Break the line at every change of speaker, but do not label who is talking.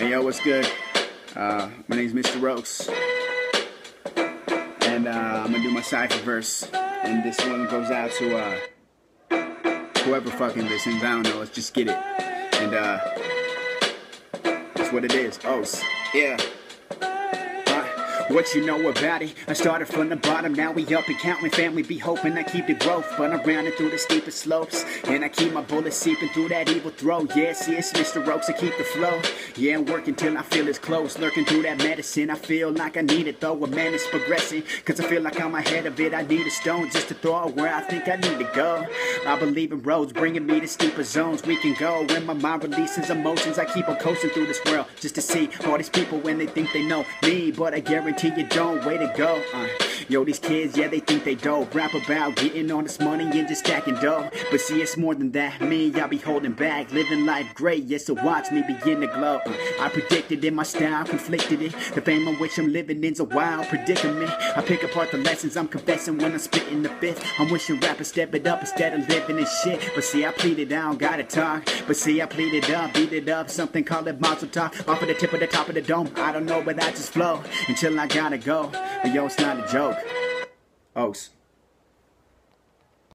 Hey yo, what's good? My name's Mr. Oaks, and I'm gonna do my cypher verse, and this one goes out to whoever fucking listens. I don't know. Let's just get it, and that's what it is. Oaks, yeah. What you know about it? I started from the bottom, now we up and counting. Family be hoping I keep the growth, but I'm rounding through the steepest slopes, and I keep my bullets seeping through that evil throw. Yes, yes, Mr. Oaks, I keep the flow. Yeah, I'm working till I feel it's close, lurking through that medicine. I feel like I need it though, a man is progressing, cause I feel like I'm ahead of it. I need a stone just to throw where I think I need to go. I believe in roads, bringing me to steeper zones we can go. When my mind releases emotions, I keep on coasting through this world, just to see all these people when they think they know me, but I guarantee you don't. Way to go. Yo, these kids, yeah, they think they dope. Rap about getting all this money and just stacking dough, but see, it's more than that. Me, I be holding back, living life great, yes, so watch me begin to glow. I predicted in my style, conflicted it. The fame on which I'm living in's a wild predicament. I pick apart the lessons I'm confessing when I'm spitting the fifth. I'm wishing rappers step it up instead of living in shit, but see, I pleaded, I don't gotta talk, but see, I pleaded up, beat it up, something called it Mazel Tov. Off of the tip of the top of the dome, I don't know, but I just flow until I gotta go. But yo, it's not a joke. Oaks.